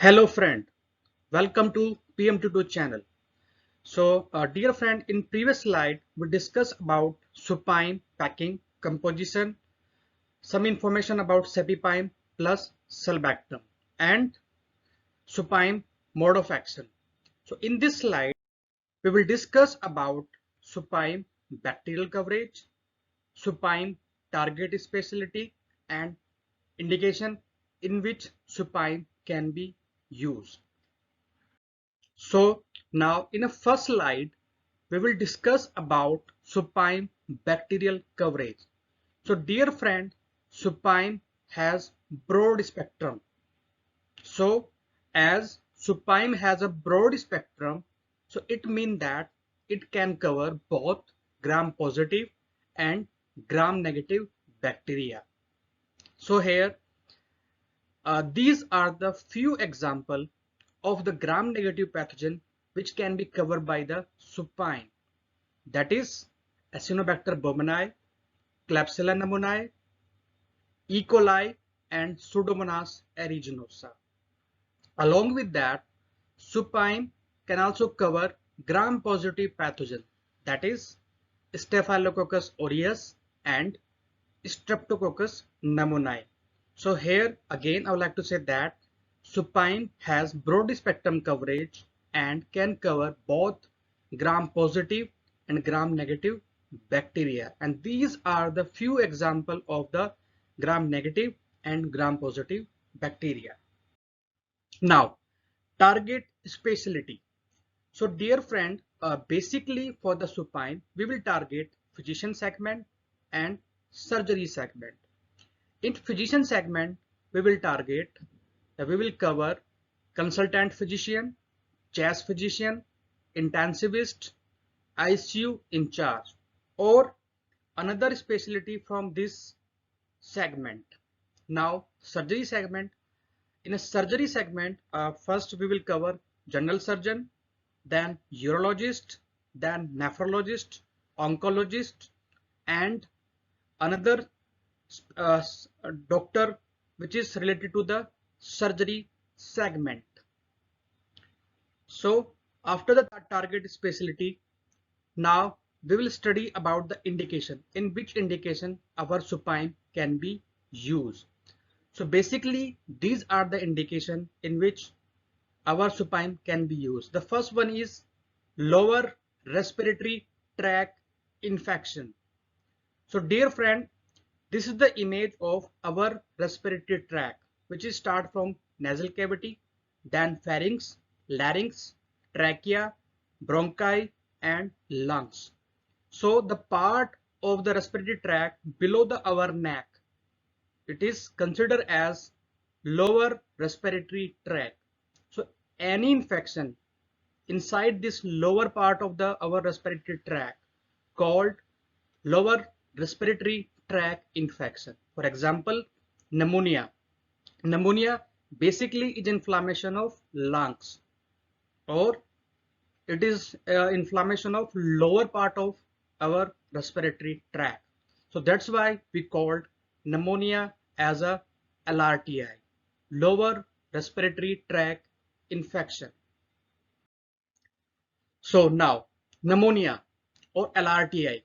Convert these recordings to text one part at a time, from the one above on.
Hello friend, welcome to PM22 channel. Dear friend, in previous slide we discussed about supine packing composition, some information about sapipime plus sulbactam and supine mode of action. So in this slide we will discuss about supine bacterial coverage, supine target specialty and indication in which supine can be used. So now in a first slide, we will discuss about supine bacterial coverage. So dear friend, supine has broad spectrum. So as supine has a broad spectrum, so it means that it can cover both gram positive and gram negative bacteria. So here these are the few examples of the gram-negative pathogen which can be covered by the supine. That is Acinetobacter baumannii, Klebsiella pneumoniae, E. coli, and Pseudomonas aeruginosa. Along with that, supine can also cover gram-positive pathogen. That is Staphylococcus aureus and Streptococcus pneumoniae. So here again I would like to say that supine has broad spectrum coverage and can cover both gram positive and gram negative bacteria, and these are the few examples of the gram negative and gram positive bacteria. Now target specialty. So dear friend, basically for the supine we will target physician segment and surgery segment. In physician segment, we will cover consultant physician, chest physician, intensivist, ICU in charge, or another specialty from this segment. Now, surgery segment. In a surgery segment, first we will cover general surgeon, then urologist, then nephrologist, oncologist, and another uh, doctor which is related to the surgery segment. So after the target specialty, now we will study about the indication, in which indication our supine can be used. So basically these are the indication in which our supine can be used. The first one is lower respiratory tract infection. So dear friend, this is the image of our respiratory tract, which is start from nasal cavity, then pharynx, larynx, trachea, bronchi, and lungs. So the part of the respiratory tract below our neck, it is considered as lower respiratory tract. So any infection inside this lower part of our respiratory tract called lower respiratory tract infection. For example, pneumonia. Pneumonia basically is inflammation of lungs, or it is inflammation of lower part of our respiratory tract. So that's why we called pneumonia as a LRTI, lower respiratory tract infection. So now pneumonia or LRTI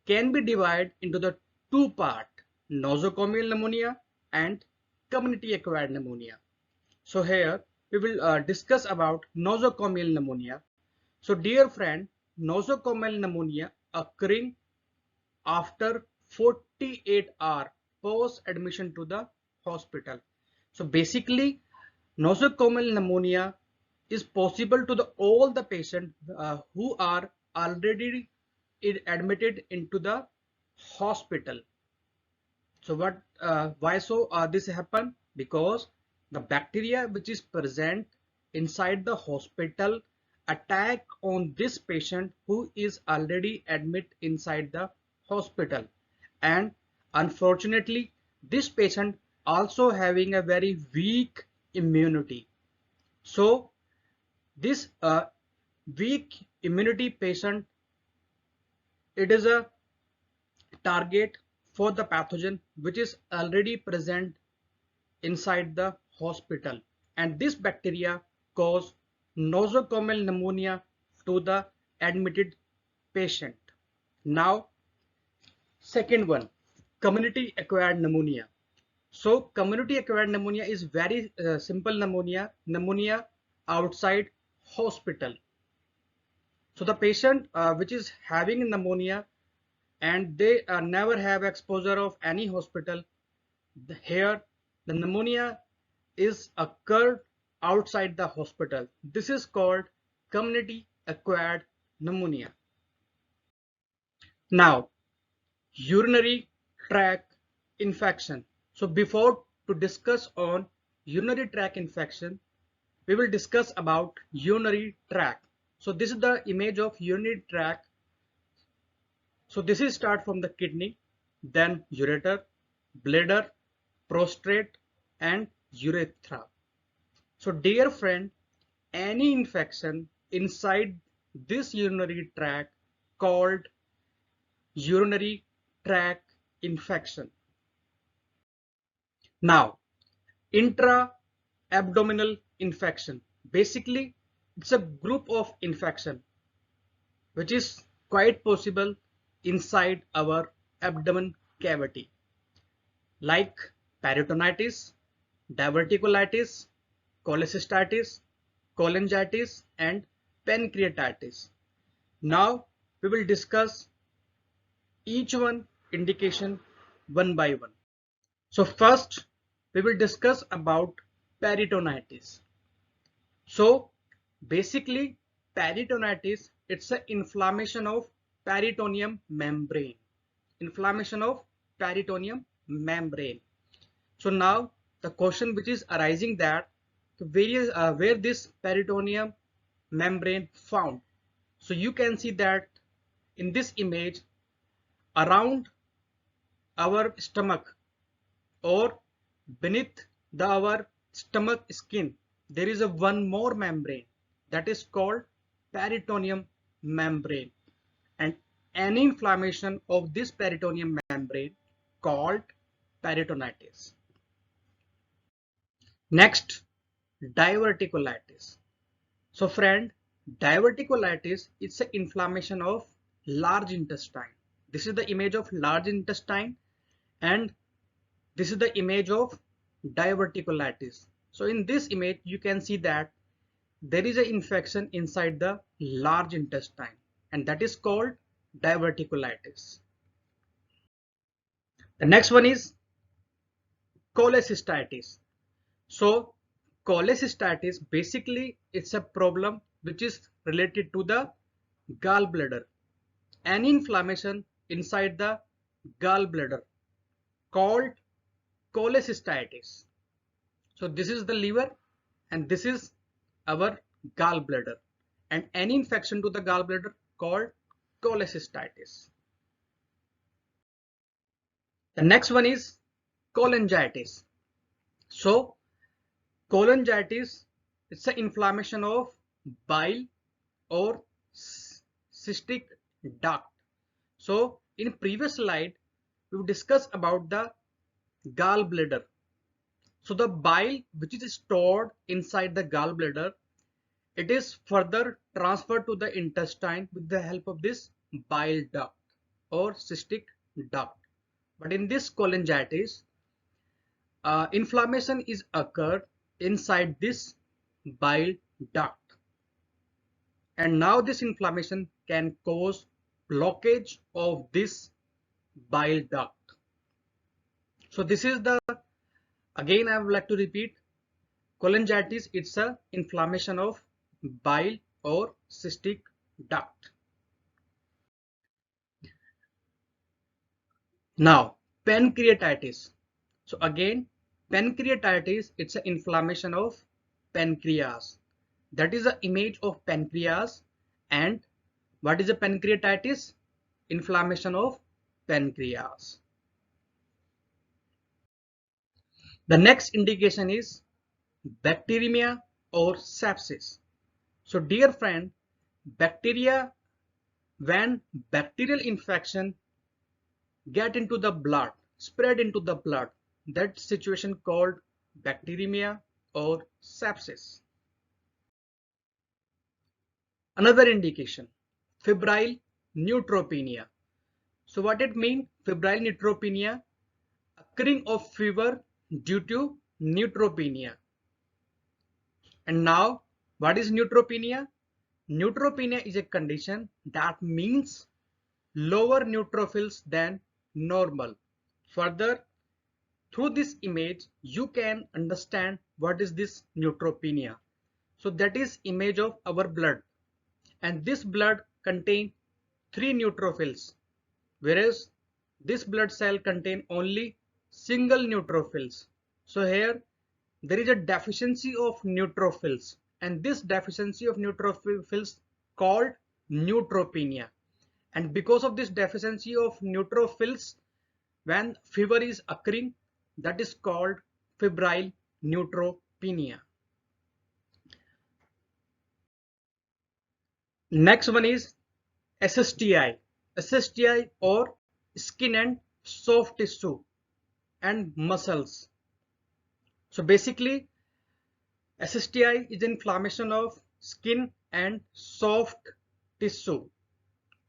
can be divided into the two part, nosocomial pneumonia and community acquired pneumonia. So here we will discuss about nosocomial pneumonia. So dear friend, nosocomial pneumonia occurring after 48 hours post admission to the hospital. So basically nosocomial pneumonia is possible to all the patients who are already admitted into the hospital. So why this happen? Because the bacteria which is present inside the hospital attack on this patient who is already admit inside the hospital, and unfortunately this patient also having a very weak immunity. So this weak immunity patient, it is a target for the pathogen which is already present inside the hospital. and this bacteria cause nosocomial pneumonia to the admitted patient. Now, second one, community acquired pneumonia. So community acquired pneumonia is very simple pneumonia outside hospital. So the patient which is having pneumonia and they never have exposure of any hospital, here the pneumonia is occurred outside the hospital. This is called community acquired pneumonia. Now, urinary tract infection. So before to discuss on urinary tract infection, we will discuss about urinary tract. So this is the image of urinary tract. So this is start from the kidney, then ureter, bladder, prostate and urethra. So dear friend, any infection inside this urinary tract called urinary tract infection. Now, intra-abdominal infection. Basically, it's a group of infection which is quite possible inside our abdomen cavity, like peritonitis, diverticulitis, cholecystitis, cholangitis, and pancreatitis. Now, we will discuss each one indication one by one. So first, we will discuss about peritonitis. So basically, peritonitis, it's an inflammation of peritoneum membrane. Inflammation of peritoneum membrane. So now the question which is arising that where this peritoneum membrane found. So you can see that in this image around our stomach or beneath our stomach skin, there is a one more membrane that is called peritoneum membrane, and any inflammation of this peritoneum membrane called peritonitis. Next, diverticulitis. So friend, diverticulitis is an inflammation of large intestine. This is the image of large intestine and this is the image of diverticulitis. So in this image, you can see that there is an infection inside the large intestine and that is called diverticulitis. The next one is cholecystitis. So cholecystitis basically it's a problem which is related to the gallbladder. Any inflammation inside the gallbladder called cholecystitis. So this is the liver and this is our gallbladder, and any infection to the gallbladder called cholecystitis. The next one is cholangitis. So cholangitis, it's an inflammation of bile or cystic duct. So in previous slide we discussed about the gallbladder. So the bile which is stored inside the gallbladder, it is further transferred to the intestine with the help of this bile duct or cystic duct. But in this cholangitis, inflammation is occurred inside this bile duct, and now this inflammation can cause blockage of this bile duct. So this is the, again I would like to repeat, cholangitis, it's a inflammation of bile or cystic duct. Now pancreatitis. So again, pancreatitis, it's an inflammation of pancreas. That is the image of pancreas. And what is a pancreatitis? Inflammation of pancreas. The next indication is bacteremia or sepsis. So dear friend, bacteria, when bacterial infection get into the blood, spread into the blood, that situation called bacteremia or sepsis. Another indication, febrile neutropenia. So what it means? Febrile neutropenia, occurring of fever due to neutropenia. And now, what is neutropenia? Neutropenia is a condition that means lower neutrophils than normal. Further, through this image, you can understand what is this neutropenia. So that is image of our blood, and this blood contain 3 neutrophils, whereas this blood cell contain only single neutrophils. So here there is a deficiency of neutrophils, and this deficiency of neutrophils called neutropenia. And because of this deficiency of neutrophils, when fever is occurring, that is called febrile neutropenia. Next one is SSTI. SSTI or skin and soft tissue and muscles. So basically, SSTI is inflammation of skin and soft tissue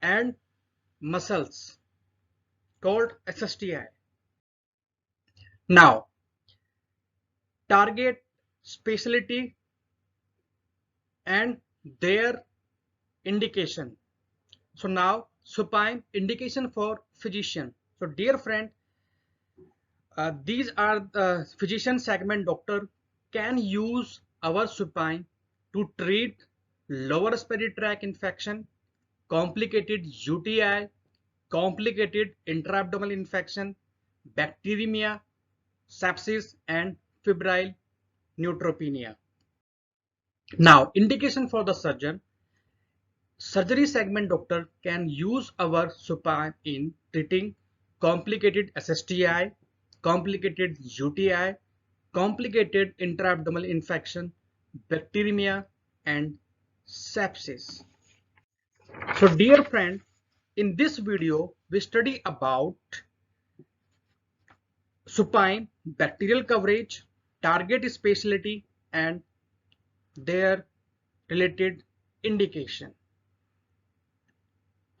and muscles called SSTI. Now, target specialty and their indication. So now, supine indication for physician. So dear friend, these are the physician segment doctor can use our supine to treat lower respiratory tract infection, complicated UTI, complicated intra-abdominal infection, bacteremia, sepsis, and febrile neutropenia. Now, indication for the surgeon. Surgery segment doctor can use our supine in treating complicated SSTI, complicated UTI, complicated intra-abdominal infection, bacteremia, and sepsis. So dear friend, in this video we study about supine bacterial coverage, target specialty, and their related indication.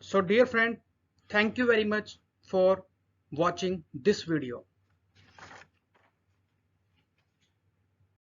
So dear friend, thank you very much for watching this video.